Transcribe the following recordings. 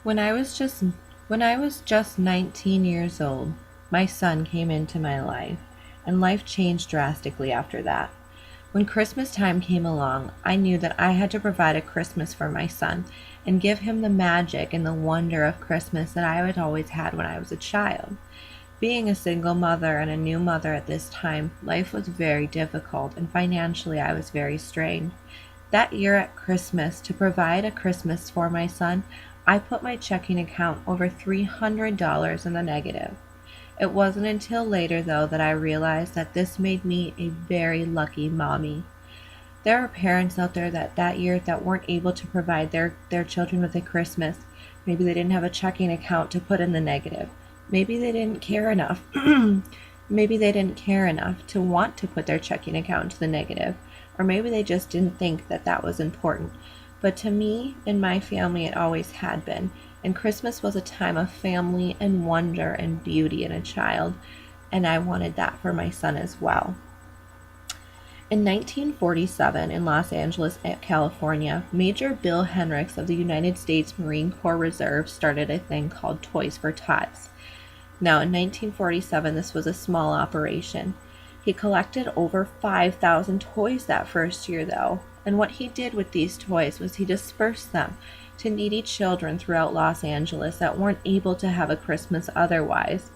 When I was just when I was just 19 years old, my son came into my life, and life changed drastically after that. When Christmas time came along, I knew that I had to provide a Christmas for my son and give him the magic and the wonder of Christmas that I had always had when I was a child. Being a single mother and a new mother at this time, life was very difficult and financially I was very strained. That year at Christmas, to provide a Christmas for my son, I put my checking account over $300 in the negative. It wasn't until later, though, that I realized that this made me a very lucky mommy. There are parents out there that year that weren't able to provide their children with a Christmas. Maybe they didn't have a checking account to put in the negative. Maybe they didn't care enough. Maybe they didn't care enough to want to put their checking account to the negative. Or maybe they just didn't think that that was important. But to me and my family, it always had been. And Christmas was a time of family and wonder and beauty in a child. And I wanted that for my son as well. In 1947, in Los Angeles, California, Major Bill Henricks of the United States Marine Corps Reserve started a thing called Toys for Tots. Now, in 1947, this was a small operation. He collected over 5,000 toys that first year, though, and what he did with these toys was he dispersed them to needy children throughout Los Angeles that weren't able to have a Christmas otherwise,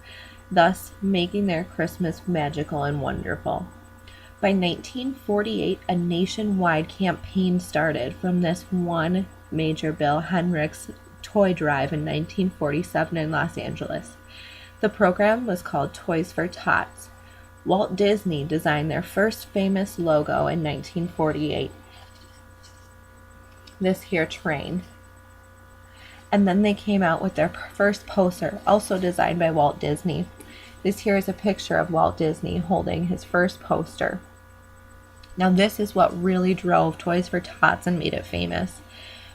thus making their Christmas magical and wonderful. By 1948, a nationwide campaign started from this one Major Bill Henricks toy drive in 1947 in Los Angeles. The program was called Toys for Tots. Walt Disney designed their first famous logo in 1948. This here train. And then they came out with their first poster, also designed by Walt Disney. This here is a picture of Walt Disney holding his first poster. Now this is what really drove Toys for Tots and made it famous.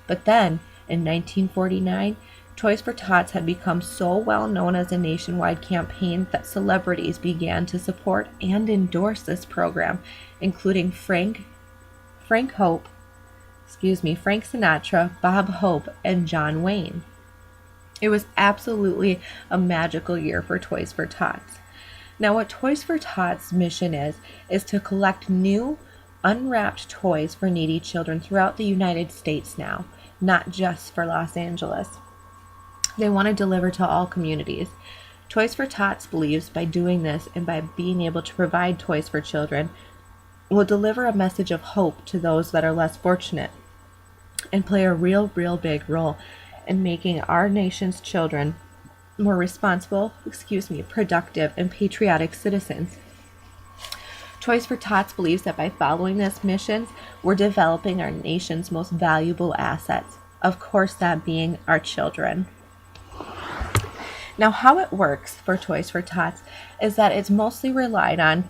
But then, in 1949, Toys for Tots had become so well known as a nationwide campaign that celebrities began to support and endorse this program, including Frank Sinatra, Bob Hope, and John Wayne. It was absolutely a magical year for Toys for Tots. Now, what Toys for Tots' mission is to collect new, unwrapped toys for needy children throughout the United States now, not just for Los Angeles. They want to deliver to all communities. Toys for Tots believes by doing this and by being able to provide toys for children will deliver a message of hope to those that are less fortunate and play a real big role in making our nation's children more responsible, productive, and patriotic citizens. Toys for Tots believes that by following this mission, we're developing our nation's most valuable assets, of course that being our children. Now, how it works for Toys for Tots is that it's mostly relied on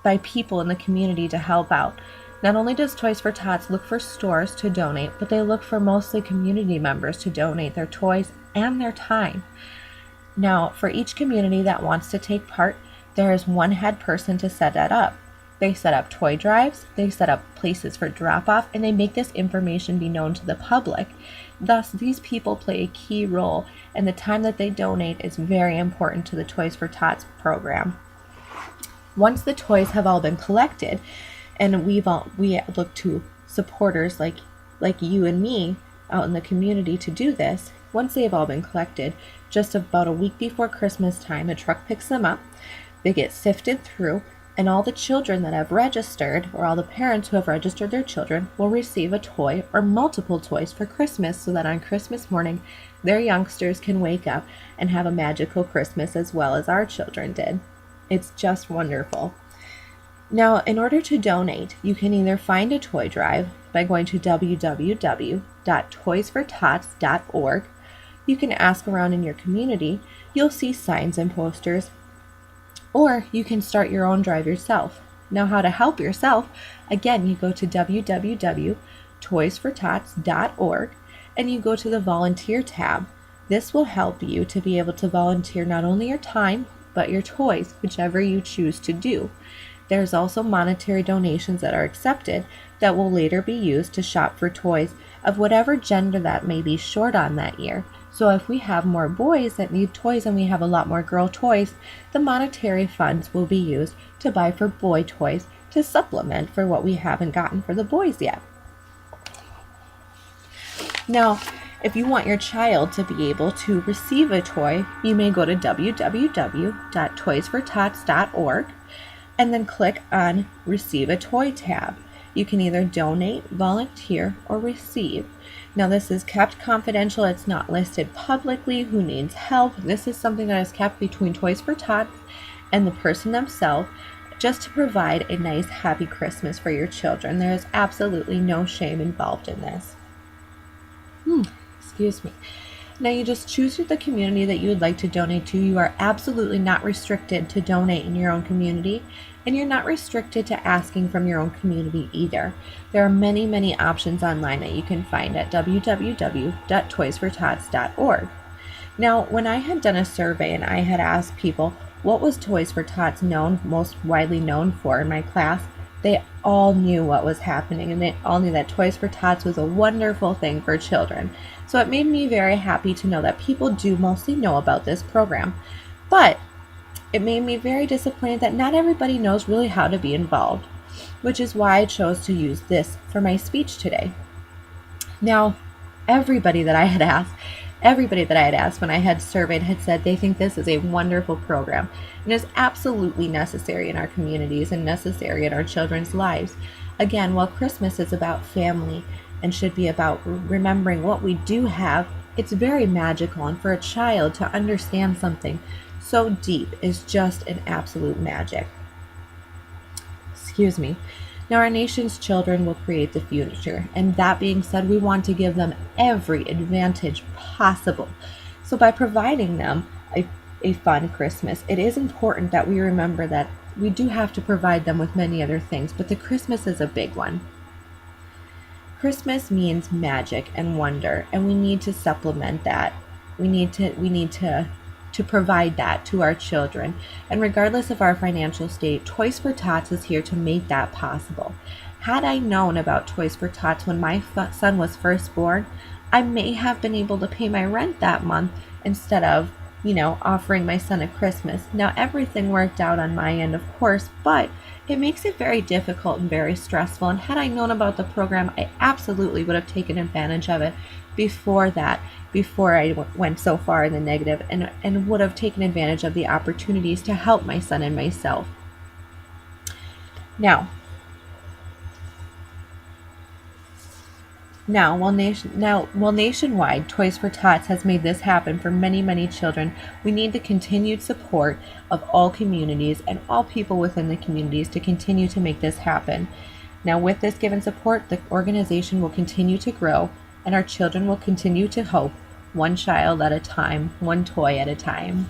by people in the community to help out. Not only does Toys for Tots look for stores to donate, but they look for mostly community members to donate their toys and their time. Now, for each community that wants to take part, there is one head person to set that up. They set up toy drives, they set up places for drop-off, and they make this information be known to the public. Thus, these people play a key role, and the time that they donate is very important to the Toys for Tots program. Once the toys have all been collected, and we look to supporters like you and me out in the community to do this. Once they've all been collected, just about a week before Christmas time, a truck picks them up. They get sifted through, and all the children that have registered, or all the parents who have registered their children, will receive a toy or multiple toys for Christmas, so that on Christmas morning, their youngsters can wake up and have a magical Christmas as well as our children did. It's just wonderful. Now, in order to donate, you can either find a toy drive by going to www.toysfortots.org. You can ask around in your community. You'll see signs and posters. Or you can start your own drive yourself. Now, how to help yourself, again, you go to www.toysfortots.org and you go to the volunteer tab. This will help you to be able to volunteer not only your time, but your toys, whichever you choose to do. There's also monetary donations that are accepted that will later be used to shop for toys of whatever gender that may be short on that year. So if we have more boys that need toys and we have a lot more girl toys, the monetary funds will be used to buy for boy toys to supplement for what we haven't gotten for the boys yet. Now, if you want your child to be able to receive a toy, you may go to www.toysfortots.org and then click on Receive a Toy tab. You can either donate, volunteer, or receive. Now, this is kept confidential. It's not listed publicly who needs help. This is something that is kept between Toys for Tots and the person themselves, just to provide a nice, happy Christmas for your children. There is absolutely no shame involved in this. Excuse me. Now, you just choose the community that you would like to donate to. You are absolutely not restricted to donate in your own community, and you're not restricted to asking from your own community either. There are many, many options online that you can find at www.toysfortots.org. Now, when I had done a survey and I had asked people what was Toys for Tots most widely known for in my class, they all knew what was happening, and they all knew that Toys for Tots was a wonderful thing for children. So it made me very happy to know that people do mostly know about this program. But it made me very disappointed that not everybody knows really how to be involved, which is why I chose to use this for my speech today. Now, everybody that I had asked when I had surveyed had said they think this is a wonderful program and is absolutely necessary in our communities and necessary in our children's lives. Again, while Christmas is about family and should be about remembering what we do have, it's very magical, and for a child to understand something so deep is just an absolute magic. Excuse me. Now, our nation's children will create the future, and that being said, we want to give them every advantage possible. So by providing them a fun Christmas, it is important that we remember that we do have to provide them with many other things, but the Christmas is a big one. Christmas means magic and wonder, and we need to supplement that. We need to provide that to our children. And regardless of our financial state, Toys for Tots is here to make that possible. Had I known about Toys for Tots when my son was first born, I may have been able to pay my rent that month instead of, offering my son a Christmas. Now, everything worked out on my end, of course, but it makes it very difficult and very stressful. And had I known about the program, I absolutely would have taken advantage of it before I went so far in the negative, and would have taken advantage of the opportunities to help my son and myself. Now, while nationwide Toys for Tots has made this happen for many, many children, we need the continued support of all communities and all people within the communities to continue to make this happen. Now, with this given support, the organization will continue to grow, and our children will continue to hope, one child at a time, one toy at a time.